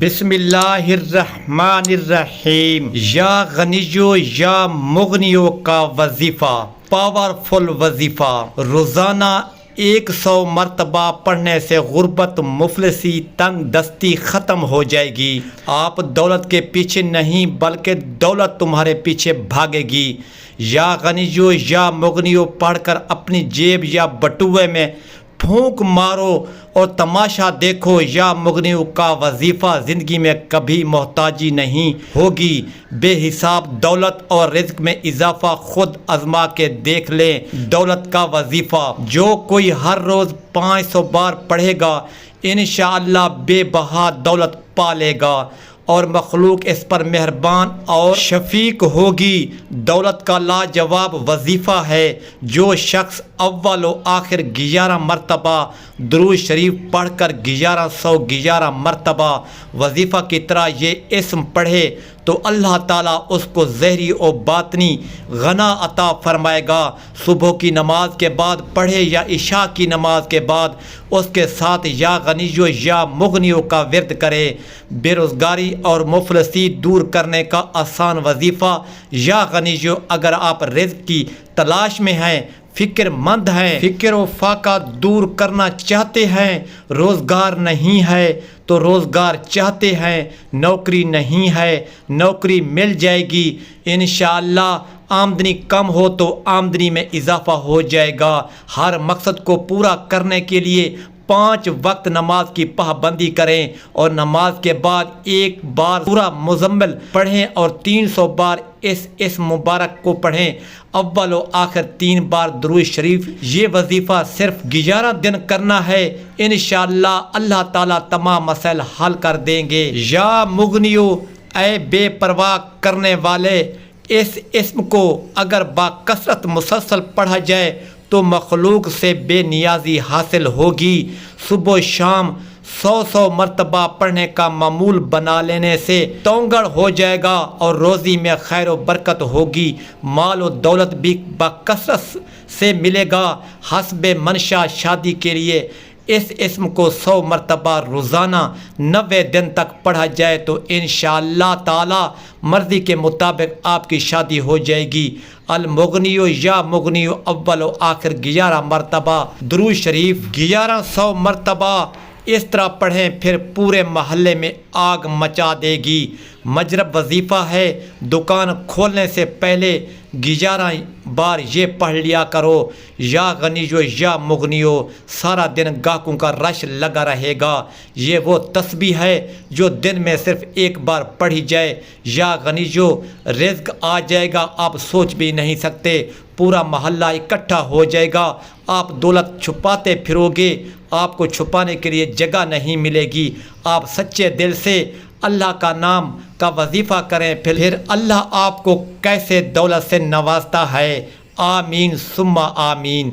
بسم اللہ الرحمن الرحیم۔ یا غنیو یا مغنیو کا وظیفہ، پاورفل وظیفہ روزانہ 100 مرتبہ پڑھنے سے غربت، مفلسی، تنگ دستی ختم ہو جائے گی۔ آپ دولت کے پیچھے نہیں بلکہ دولت تمہارے پیچھے بھاگے گی۔ یا غنیو یا مغنیو پڑھ کر اپنی جیب یا بٹوے میں پھونک مارو اور تماشا دیکھو۔ یا مغنیو کا وظیفہ زندگی میں کبھی محتاجی نہیں ہوگی۔ بے حساب دولت اور رزق میں اضافہ خود آزما کے دیکھ لیں۔ دولت کا وظیفہ جو کوئی ہر روز 500 بار پڑھے گا انشاءاللہ بے بہا دولت پالے گا اور مخلوق اس پر مہربان اور شفیق ہوگی۔ دولت کا لاجواب وظیفہ ہے جو شخص اول و آخر 11 مرتبہ درود شریف پڑھ کر 1111 مرتبہ وظیفہ کی طرح یہ اسم پڑھے تو اللہ تعالیٰ اس کو ظاہری و باطنی غنا عطا فرمائے گا۔ صبح کی نماز کے بعد پڑھے یا عشاء کی نماز کے بعد اس کے ساتھ یا غنیو یا مغنیو کا ورد کرے۔ بے روزگاری اور مفلسی دور کرنے کا آسان وظیفہ یا غنیو۔ اگر آپ رزق کی تلاش میں ہیں، فکر مند ہیں، فکر و فاقہ دور کرنا چاہتے ہیں، روزگار نہیں ہے تو روزگار چاہتے ہیں، نوکری نہیں ہے، نوکری مل جائے گی انشاءاللہ۔ آمدنی کم ہو تو آمدنی میں اضافہ ہو جائے گا۔ ہر مقصد کو پورا کرنے کے لیے 5 وقت نماز کی پابندی کریں اور نماز کے بعد 1 بار سورہ مزمل پڑھیں اور 300 بار اس مبارک کو پڑھیں۔ اول و آخر 3 بار درود شریف۔ یہ وظیفہ صرف 11 دن کرنا ہے، انشاءاللہ اللہ تعالیٰ تمام مسائل حل کر دیں گے۔ یا مغنیو، اے بے پرواہ کرنے والے، اس اسم کو اگر باکثرت مسلسل پڑھا جائے تو مخلوق سے بے نیازی حاصل ہوگی۔ صبح و شام 100 مرتبہ پڑھنے کا معمول بنا لینے سے تونگڑ ہو جائے گا اور روزی میں خیر و برکت ہوگی۔ مال و دولت بھی بکثرت سے ملے گا۔ حسب منشا شادی کے لیے اس اسم کو 100 مرتبہ روزانہ 90 دن تک پڑھا جائے تو انشاءاللہ تعالی مرضی کے مطابق آپ کی شادی ہو جائے گی۔ المغنیو یا مغنیو اول و آخر 11 مرتبہ درود شریف 1100 مرتبہ اس طرح پڑھیں، پھر پورے محلے میں آگ مچا دے گی۔ مجرب وظیفہ ہے، دکان کھولنے سے پہلے 11 بار یہ پڑھ لیا کرو۔ یا غنیو یا مغنیو، سارا دن گاہکوں کا رش لگا رہے گا۔ یہ وہ تسبیح ہے جو دن میں صرف 1 بار پڑھی جائے۔ یا غنیو، رزق آ جائے گا آپ سوچ بھی نہیں سکتے۔ پورا محلہ اکٹھا ہو جائے گا۔ آپ دولت چھپاتے پھرو گے، آپ کو چھپانے کے لیے جگہ نہیں ملے گی۔ آپ سچے دل سے اللہ کا نام کا وظیفہ کریں، پھر اللہ آپ کو کیسے دولت سے نوازتا ہے۔ آمین ثم آمین۔